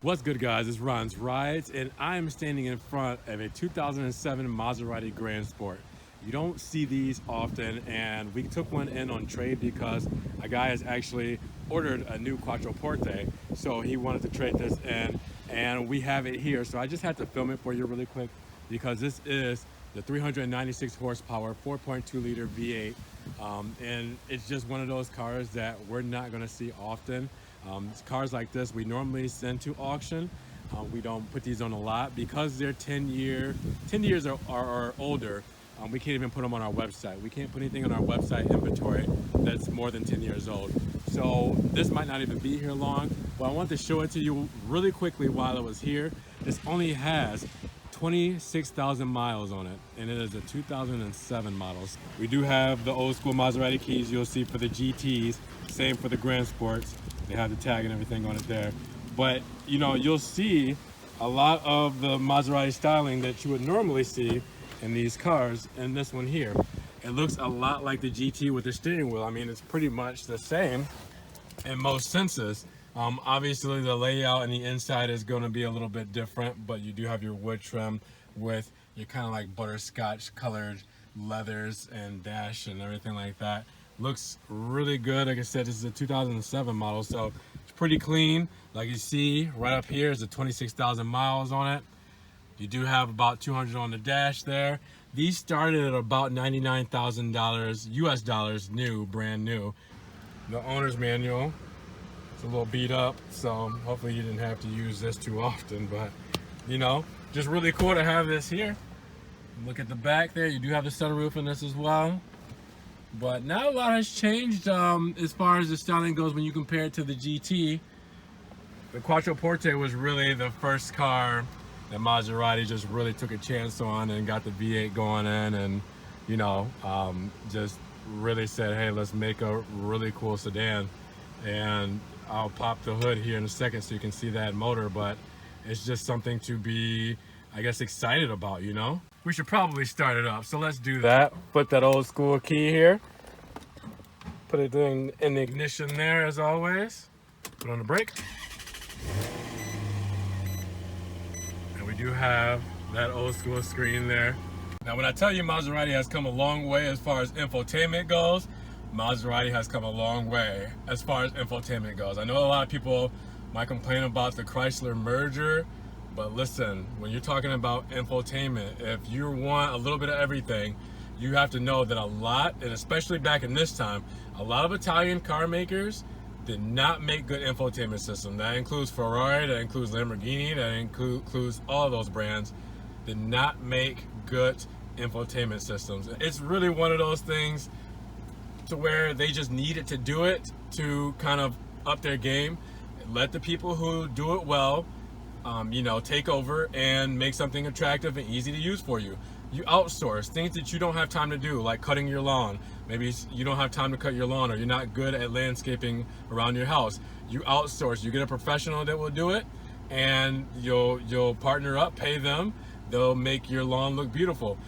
What's good, guys? It's Ron's Rides, and I am standing in front of a 2007 Maserati Gransport. You don't see these often, and we took one in on trade because a guy has actually ordered a new Quattroporte, so he wanted to trade this in, and we have it here. So I just had to film it for you really quick because this is the 396 horsepower 4.2 liter V8, and it's just one of those cars that we're not going to see often. Cars like this we normally send to auction. We don't put these on a lot because they're 10 years or older. We can't even put them on our website. We can't put anything on our website inventory that's more than 10 years old. So this might not even be here long, but I want to show it to you really quickly while it was here. This only has 26,000 miles on it, and it is a 2007 model. We do have the old school Maserati keys you'll see for the GTs, same for the Gransports. They have the tag and everything on it there. But you know, you'll see a lot of the Maserati styling that you would normally see in these cars in this one here. It looks a lot like the GT with the steering wheel. I mean, it's pretty much the same in most senses. Obviously the layout and the inside is going to be a little bit different, but you do have your wood trim with your kind of like butterscotch colored leathers and dash and everything like that. Looks really good. Like I said, this is a 2007 model, so it's pretty clean. Like you see right up here is the 26,000 miles on it. You do have about 200 on the dash there. These started at about $99,000 US dollars new, brand new. The owner's manual, it's a little beat up, so hopefully you didn't have to use this too often, but you know, just really cool to have this here. Look at the back there, you do have the sunroof in this as well. But not a lot has changed as far as the styling goes when you compare it to the GT. The Quattroporte was really the first car that Maserati just really took a chance on and got the V8 going in, and you know, just really said, hey, let's make a really cool sedan. And I'll pop the hood here in a second so you can see that motor, but it's just something to be, I guess, excited about, you know? We should probably start it up, so let's do that. Put that old school key here. Put it in the ignition there as always. Put on the brake. And we do have that old school screen there. Now when I tell you Maserati has come a long way as far as infotainment goes, Maserati has come a long way as far as infotainment goes. I know a lot of people might complain about the Chrysler merger, but listen, when you're talking about infotainment, if you want a little bit of everything, you have to know that a lot, and especially back in this time, a lot of Italian car makers did not make good infotainment systems. That includes Ferrari, that includes Lamborghini, that includes all those brands, did not make good infotainment systems. It's really one of those things to where they just needed to do it to kind of up their game. Let the people who do it well you know, take over and make something attractive and easy to use for you. You outsource things that you don't have time to do, like cutting your lawn. Maybe you don't have time to cut your lawn, or you're not good at landscaping around your house. You outsource. You get a professional that will do it, and you'll partner up, pay them. They'll make your lawn look beautiful.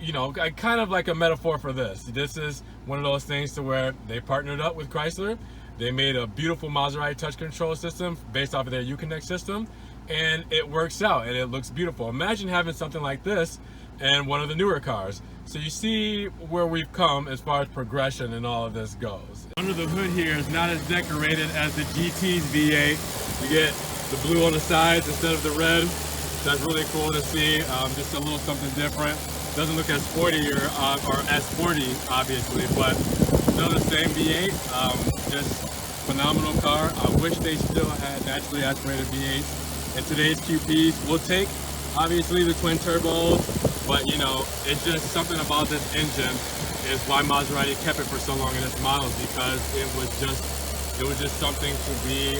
You know, kind of like a metaphor for this. This is one of those things to where they partnered up with Chrysler. They made a beautiful Maserati touch control system based off of their Uconnect system, and it works out and it looks beautiful. Imagine having something like this in one of the newer cars. So you see where we've come as far as progression and all of this goes. Under the hood here is not as decorated as the GT's V8. You get the blue on the sides instead of the red. That's really cool to see. Just a little something different. Doesn't look as sporty or as sporty, obviously, but still the same V8. Just phenomenal car. I wish they still had naturally aspirated V8s. In today's QPs, we'll take obviously the twin turbos, but you know, it's just something about this engine is why Maserati kept it for so long in its models, because it was just something to be,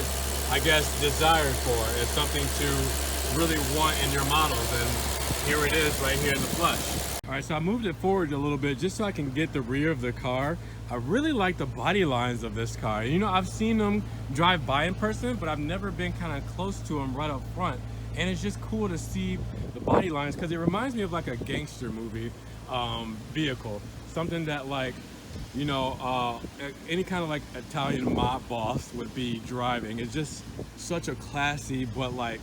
I guess, desired for. It's something to really want in your models, and here it is right here in the flesh. All right, so I moved it forward a little bit just so I can get the rear of the car. I really like the body lines of this car. You know, I've seen them drive by in person, but I've never been kind of close to them right up front. and it's just cool to see the body lines because it reminds me of like a gangster movie vehicle, something that like, you know, any kind of like Italian mob boss would be driving. It's just such a classy but like,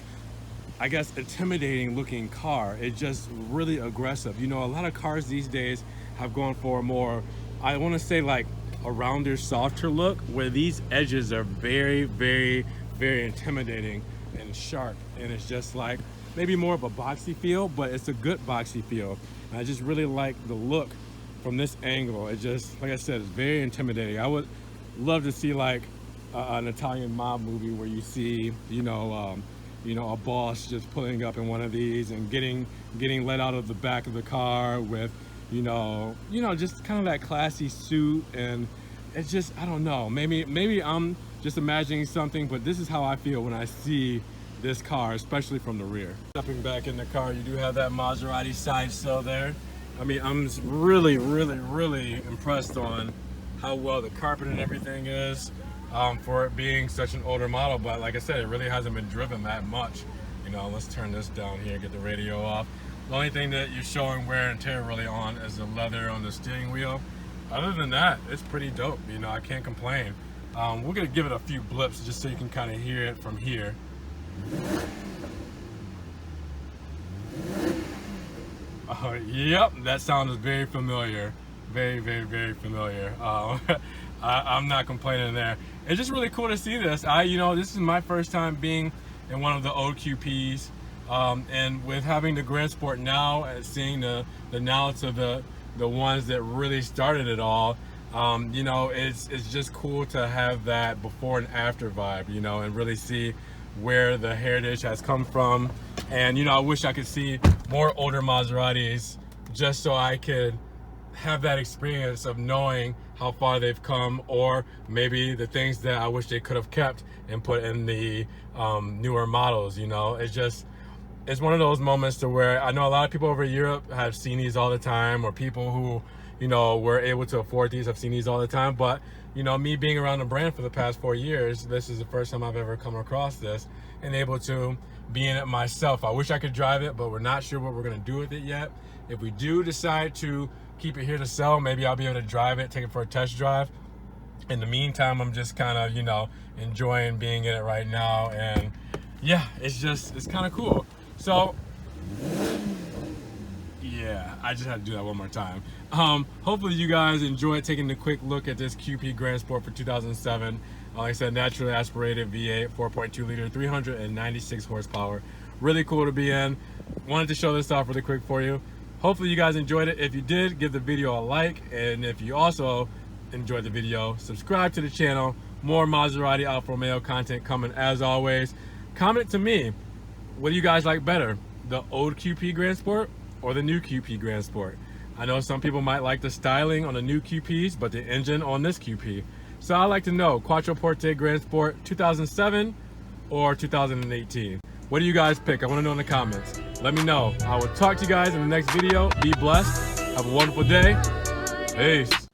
I guess, intimidating looking car. It's just really aggressive. You know, a lot of cars these days have gone for a more, I want to say like a rounder, softer look, where these edges are very, very, very intimidating and sharp. And it's just like maybe more of a boxy feel, but it's a good boxy feel. And I just really like the look from this angle. It just, like I said, it's very intimidating. I would love to see like an Italian mob movie where you see, you know, a boss just pulling up in one of these and getting let out of the back of the car with, you know, just kind of that classy suit. And it's just, I don't know, maybe I'm just imagining something, but this is how I feel when I see this car, especially from the rear. Stepping back in the car, you do have that Maserati side sill there. I mean, I'm just really, really, really impressed on how well the carpet and everything is. For it being such an older model, but like I said, it really hasn't been driven that much. You know, let's turn this down here, get the radio off. The only thing that you're showing wear and tear really on is the leather on the steering wheel. Other than that, it's pretty dope. You know, I can't complain. We're gonna give it a few blips just so you can kind of hear it from here. Yep, that sound is very familiar. Very, very, very familiar. I'm not complaining there. It's just really cool to see this. You know, this is my first time being in one of the old QPs, and with having the Gransport now, and seeing the knowledge of the ones that really started it all. You know, it's just cool to have that before and after vibe, you know, and really see where the heritage has come from. And you know, I wish I could see more older Maseratis just so I could have that experience of knowing how far they've come, or maybe the things that I wish they could have kept and put in the newer models. You know, it's one of those moments to where I know a lot of people over in Europe have seen these all the time, or people who, you know, were able to afford these have seen these all the time. But you know, me being around the brand for the past 4 years, this is the first time I've ever come across this and able to be in it myself. I wish I could drive it, but we're not sure what we're gonna do with it yet. If we do decide to keep it here to sell, maybe I'll be able to drive it, take it for a test drive. In the meantime, I'm just kind of, you know, enjoying being in it right now. And yeah, it's kind of cool. So yeah, I just had to do that one more time. Hopefully you guys enjoyed taking a quick look at this QP Gransport for 2007. Like I said, naturally aspirated V8, 4.2 liter, 396 horsepower. Really cool to be in. Wanted to show this off really quick for you. Hopefully you guys enjoyed it. If you did, give the video a like. And if you also enjoyed the video, subscribe to the channel. More Maserati Alfa Romeo content coming as always. Comment to me, what do you guys like better? The old QP Gransport or the new QP Gransport? I know some people might like the styling on the new QPs, but the engine on this QP. So I'd like to know, Quattroporte Gransport 2007 or 2018? What do you guys pick? I want to know in the comments. Let me know. I will talk to you guys in the next video. Be blessed. Have a wonderful day. Peace.